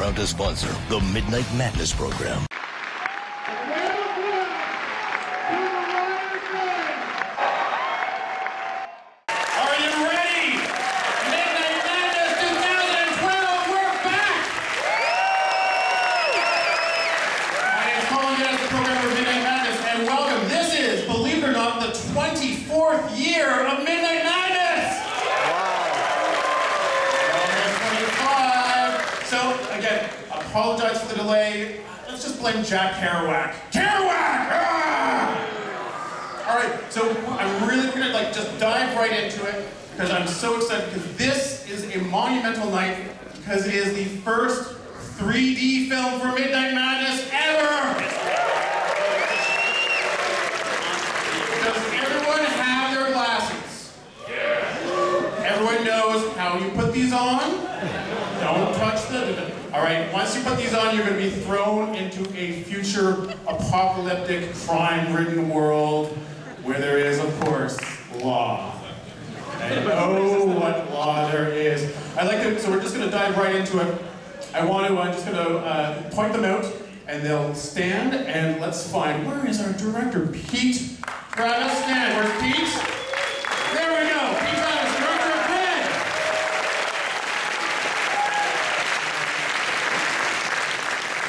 proud to sponsor the Midnight Madness program. Are you ready? Midnight Madness 2012, we're back! My name is Colin, as the programmer of Midnight Madness, and welcome. This is, believe it or not, the 24th year of Midnight Madness! Wow! 25. So, again, apologize for the delay. Let's just blame Jack Kerouac. Kerouac! Ah! Alright, so I'm really gonna just dive right into it because I'm so excited because this is a monumental night because it is the first 3D film for Midnight Madness ever! Does everyone have their glasses? Everyone knows how you put these on? Don't touch them. Alright, once you put these on, you're going to be thrown into a future apocalyptic, crime-ridden world where there is, of course, law. And oh, what law there is. So we're just going to dive right into it. I'm just going to point them out, and they'll stand, and let's find, where is our director, Pete Travis? Stand, where's Pete? There we go, Pete Travis, director of Dredd.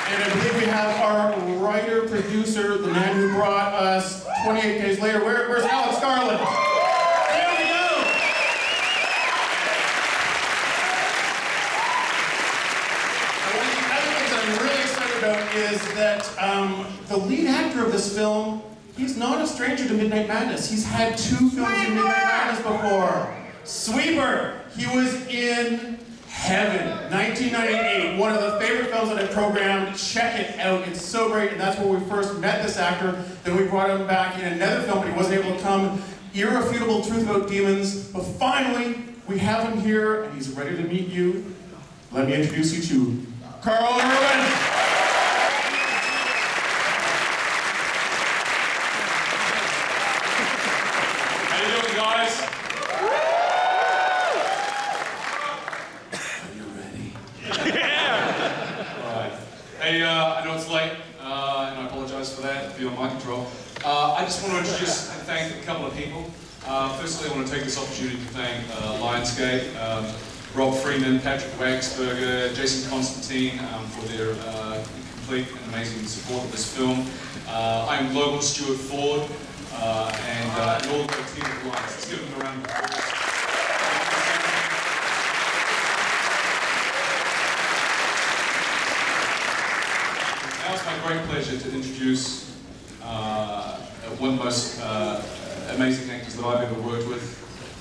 And I believe we have our writer, producer, the man who brought us 28 Days Later. Where's Alex Garland? There we go! And one of the other things that I'm really excited about is that the lead actor of this film, he's not a stranger to Midnight Madness. He's had 2 films in Midnight Madness before. Sweeper! He was in Heaven, 1998, one of the favorite films that I programmed. Check it out, it's so great, and that's where we first met this actor. Then we brought him back in another film, but he wasn't able to come. Irrefutable Truth About Demons, but finally, we have him here, and he's ready to meet you. Let me introduce you to Carl Irwin. How you doing, guys? Hey, I know it's late, and I apologize for that, beyond my control. I just want to introduce and thank a couple of people. Firstly, I want to take this opportunity to thank Lionsgate, Rob Freeman, Patrick Wagsberger, Jason Constantine for their complete and amazing support of this film. I'm Global Stuart Ford, and all the team of Lions. Let's give them a round of applause. Now it's my great pleasure to introduce one of the most amazing actors that I've ever worked with.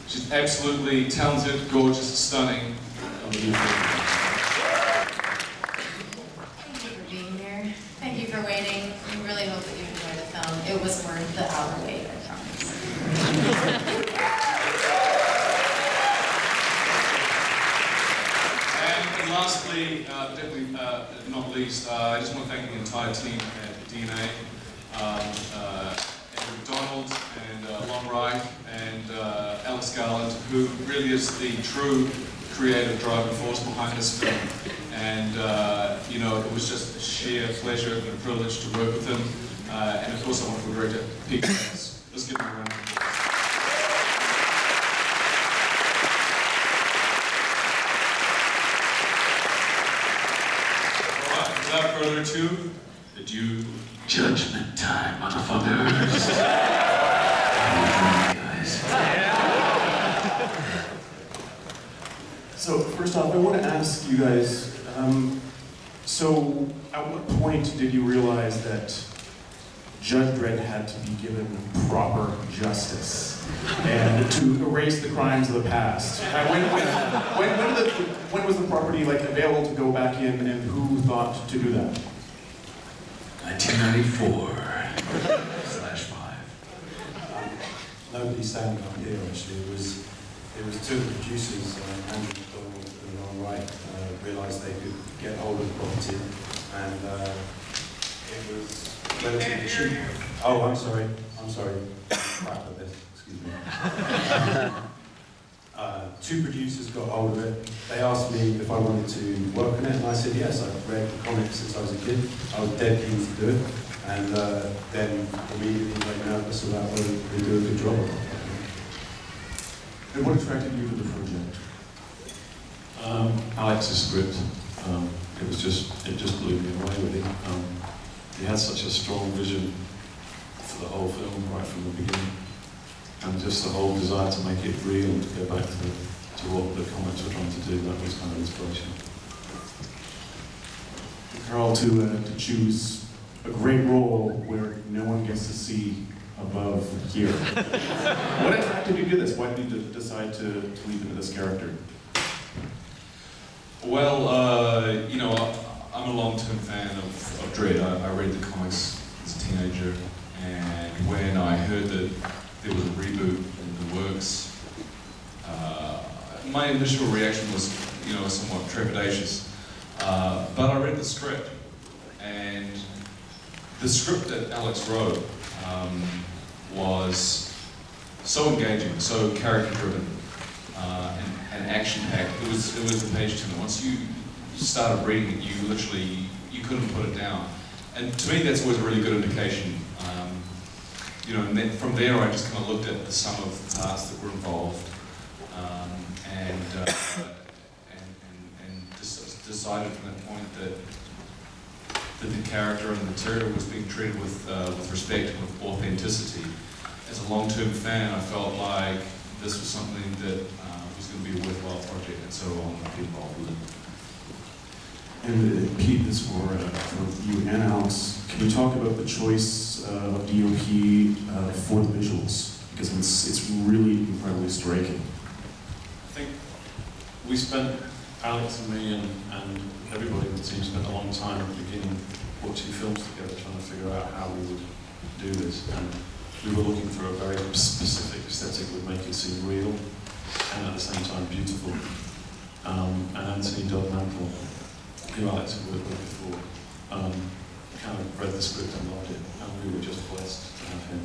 She's absolutely talented, gorgeous, stunning. Thank you for being here. Thank you for waiting. We really hope that you enjoy the film. It was worth the hour wait, I promise. And lastly, definitely not least, I just want to thank the entire team at DNA, Andrew Donald and Long Wright and Alex Garland, who really is the true creative driving force behind this film. And you know, it was just a sheer pleasure and a privilege to work with him. And of course, I want to director Pete Travis. Let's give him a round of applause. Without further ado, the due judgment time, motherfuckers. So first off, I want to ask you guys, so at what point did you realize that Judge Dredd had to be given proper justice and to erase the crimes of the past? When was the property available to go back in, and who thought to do that? 1994/5. Nobody standing up here actually. It was 2 of the producers, Andrew Donald and Long Wright, realised they could get hold of the property, and it was relatively cheap. Oh, I'm sorry. Crap at this. Excuse me. Two producers got hold of it. They asked me if I wanted to work on it, and I said yes. I've read the comics since I was a kid. I was dead keen to do it, and then immediately got nervous about whether they do a good job or not. And what attracted you to the project? Alex's script. It just blew me away, really. He had such a strong vision for the whole film right from the beginning, and just the whole desire to make it real and to go back to what the comics were trying to do. That was kind of inspiration. Carl, to choose a great role where no one gets to see above here. What attracted you to this? Why did you decide to leap into this character? Well, you know, I'm a long-term fan of Dredd. I read the comics as a teenager, and when I heard that there was a reboot in the works, my initial reaction was, you know, somewhat trepidatious. But I read the script, and the script that Alex wrote was so engaging, so character-driven, and action-packed. It was a page turner. Once you started reading it, you couldn't put it down. And to me, that's always a really good indication. You know, and then from there, I just kind of looked at the sum of the parts that were involved, and decided from that point that the character and the material was being treated with respect and with authenticity. As a long-term fan, I felt like this was something that was going to be a worthwhile project, and so I wanted to be involved with it. And Pete, this for you and Alex. Can you talk about the choice of DOP for the visuals? Because it's really incredibly striking. I think we spent, Alex and me and everybody in the team spent a long time at the beginning watching films together, trying to figure out how we would do this. And we were looking for a very specific aesthetic that would make it seem real and at the same time beautiful. And Anthony Dodmantle, who Alex had worked with before, kind of read the script and loved it, and we were just blessed to have him.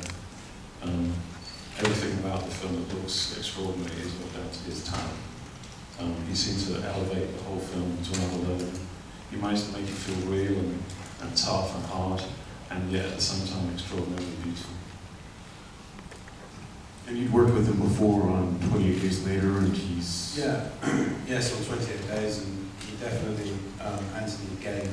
Everything about the film that looks extraordinary is no down to his talent. He seemed to elevate the whole film to another level. He managed to make it feel real and tough and hard, and yet at the same time extraordinarily beautiful. And you'd worked with him before on 28 Days Later, and he's... Yeah, yes, on 28 Days, and he definitely, Anthony gave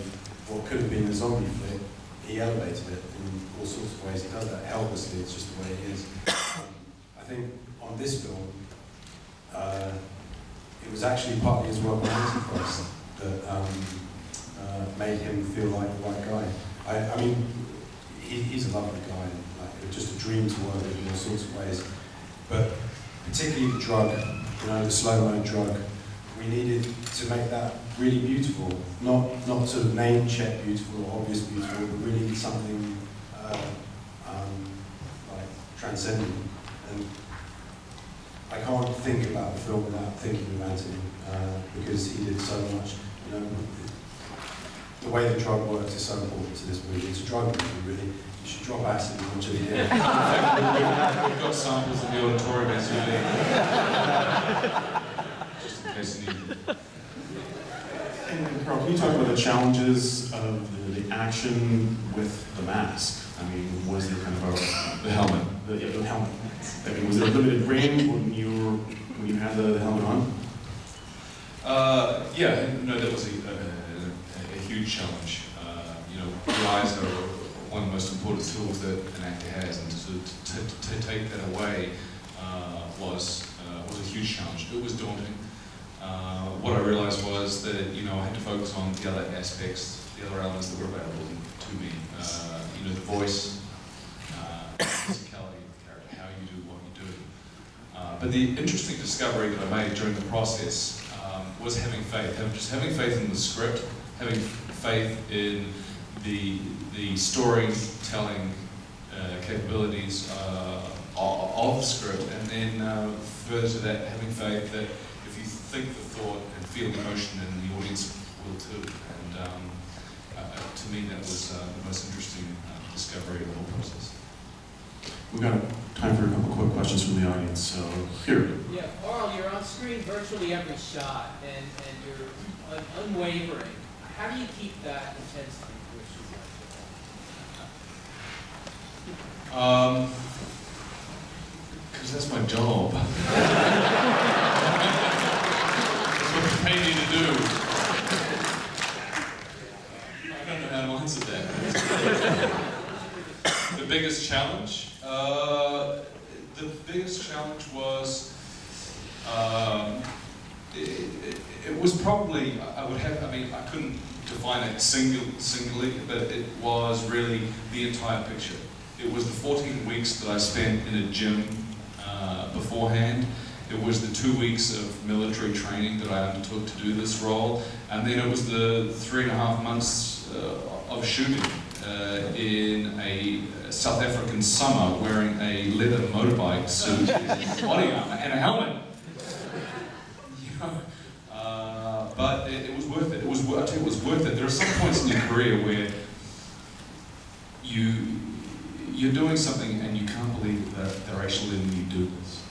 what could have been a zombie flick, he elevated it in all sorts of ways. He does that helplessly, it's just the way it is. I think on this film, it was actually partly his work on Antichrist that made him feel like the right guy. I mean, he's a lovely guy, like, just a dream to work with in all sorts of ways. But particularly the drug, you know, the slow-mo drug, we needed to make that really beautiful. Not sort of name-check beautiful or obvious beautiful, but really something like transcendent. And I can't think about the film without thinking of Anthony, because he did so much. You know, the way the drug works is so important to this movie. It's a drug movie, really. You should drop acid and watch it again. We've got samples in the auditorium as you leave. Just in case you need it. And Carl, can you talk about the challenges of the action with the mask? I mean, was there kind of The helmet. the helmet? I mean, was there a limited range when you had the helmet on? Yeah, no, that was a huge challenge. You know, the eyes are one of the most important tools that an actor has, and to take that away was a huge challenge. It was daunting. What I realized was that, you know, I had to focus on the other aspects, the other elements that were available to me. You know, the voice, the physicality of the character, how you do what you do. But the interesting discovery that I made during the process was having faith. Just having faith in the script, having faith in the storytelling capabilities of the script, and then further to that, having faith that if you think the thought and feel the emotion, then the audience will too. And to me, that was the most interesting discovery of the whole process. We've got time for a couple quick questions from the audience. So here. Yeah, Carl, you're on screen virtually every shot, and you're unwavering. How do you keep that intensity to a shoot? Because that's my job. That's what they pay me to do. I don't know how to answer that. The biggest challenge? The biggest challenge was, it was probably, I couldn't define it singly, but it was really the entire picture. It was the 14 weeks that I spent in a gym beforehand. It was the 2 weeks of military training that I undertook to do this role. And then it was the 3.5 months of shooting in a South African summer wearing a leather motorbike suit, body armor, and a helmet. You know, but it was worth it. I tell you, it was worth it. There are some points in your career where you're doing something and you can't believe that they're actually letting you do this.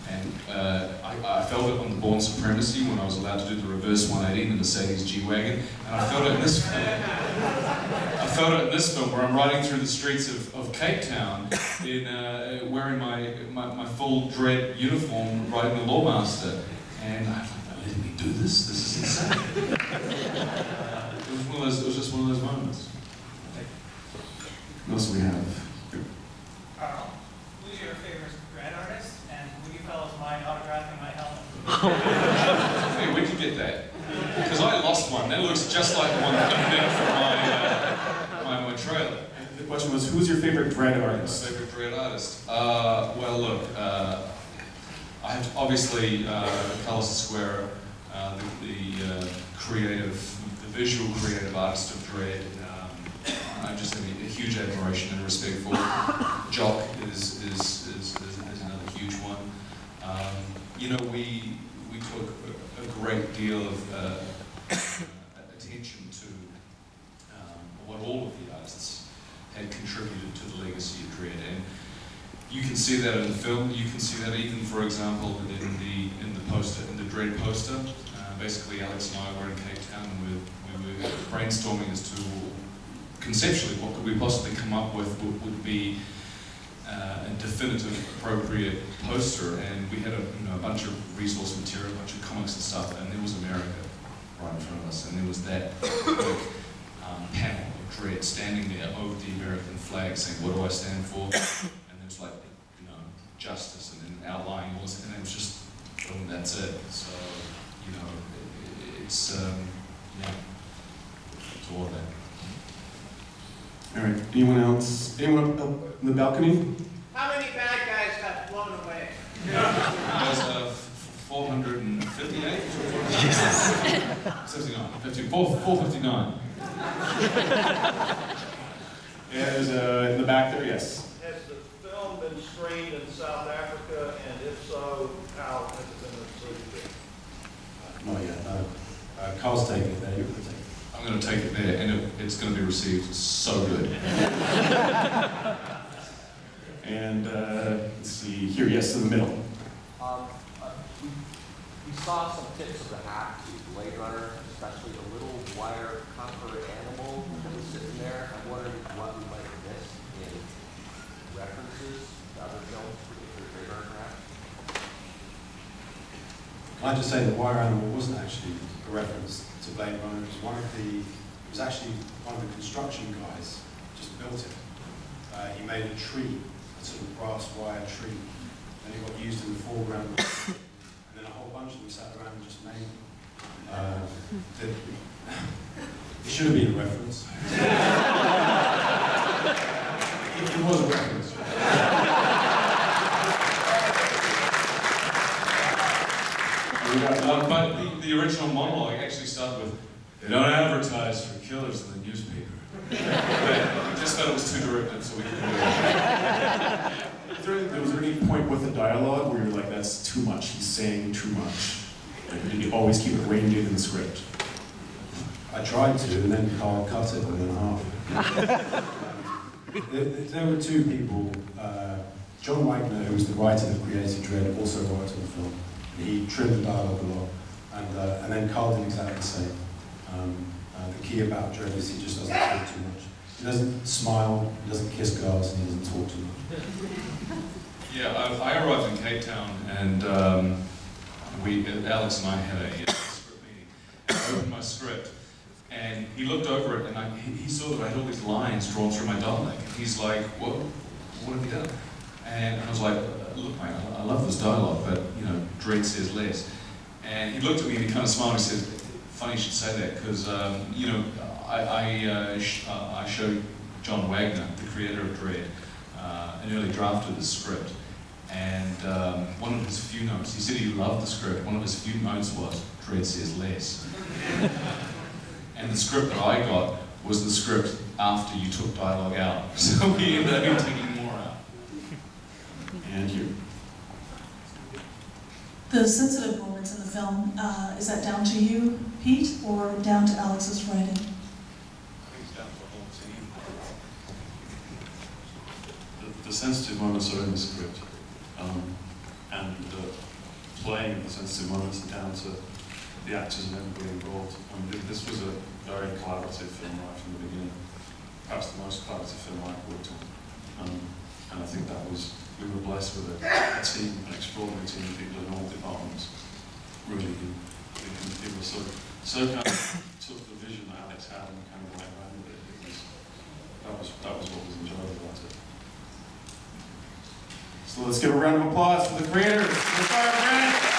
And I felt it on the Born Supremacy when I was allowed to do the reverse 180 in the Mercedes G-Wagon, and I felt it in this film. I felt it in this film where I'm riding through the streets of Cape Town in wearing my full Dredd uniform, riding the Lawmaster, and I'm like, they're letting me do this? This is insane. It was just one of those moments. What else do we have? Carl, who's your favorite Dredd artist, and would you fellows mind autographing my helmet? Hey, where'd you get that? Because I lost one. That looks just like the one that I made for my trailer. The question was, who's your favorite Dredd artist? My favorite Dredd artist? Well, look, I have to, obviously Carlos Esquerra, the visual creative artist of Dredd. I just have a huge admiration and respect for. Jock is another huge one. You know, we took a great deal of attention to what all of the artists had contributed to the legacy of Dredd, and you can see that in the film. You can see that even, for example, in the poster, in the Dredd poster. Basically, Alex and I were in Cape Town, and we were brainstorming as to conceptually what could we possibly come up with would be a definitive, appropriate poster, and we had a bunch of resource material, a bunch of comics and stuff, and there was America right in front of us, and there was that panel of Dredd standing there over the American flag saying, what do I stand for? And there was like, justice, and then outlining all this, and it was just, boom, that's it. So, it's, it's all of that. All right, anyone else? Anyone up in the balcony? How many bad guys got blown away? There's 458? 79, 459. Yeah, there's in the back there, yes. Has the film been screened in South Africa, and if so, how has it been received? Not yet, no. Carl's taking it there, you're going to take it. I'm going to take it there, and it's going to be received so good. And let's see, here, yes, in the middle. We saw some tips of the hat to Blade Runner, especially the little wire copper animal that was sitting there. I'm wondering what we might have missed in references to other films, particularly Blade Runner, perhaps. I'd just say the wire animal wasn't actually a reference to Blade Runner. It was actually one of the construction guys just built it. He made a tree, a sort of brass wire tree, and it got used in the foreground. And then a whole bunch of them sat around and just made it should have been a reference. It was a reference. But the original monologue actually started with, they don't advertise for killers in the newspaper. We just thought it was too directed, so we couldn't do it. Was there any point with the dialogue where you're like, that's too much, he's saying too much? Like, did you always keep it reined in the script? I tried to, and then Carl cut it within half. There were two people John Wagner, who was the writer that created Dredd, also worked on the film. He trimmed the dialogue a lot, and then Carl did exactly the same. The key about Dredd is he just doesn't talk too much. He doesn't smile, he doesn't kiss girls, and he doesn't talk too much. Yeah, I arrived in Cape Town, and Alex and I had a script meeting. I opened my script, and he looked over it, and he saw that I had all these lines drawn through my dialogue. And he's like, what have you done? And I was like, look, mate, I love this dialogue, but, you know, Dredd says less. And he looked at me and he kind of smiled and he said, funny you should say that, because, you know, I showed John Wagner, the creator of Dredd, an early draft of the script. And one of his few notes, he said he loved the script, one of his few notes was, Dredd says less. And the script that I got was the script after you took dialogue out. So we ended up taking more out. And you. The sensitive moments in the film, is that down to you, Pete, or down to Alex's writing? I think it's down to the whole team. The sensitive moments are in the script, and playing the sensitive moments are down to the actors and everybody involved. This was a very collaborative film right from the beginning, perhaps the most collaborative film I've worked on. And I think we were blessed with a team, an extraordinary team of people in all departments. Really, people so kind of took the vision that Alex had and kind of went around with it. That was what was enjoyable about it. So let's give a round of applause for the creators of Dredd.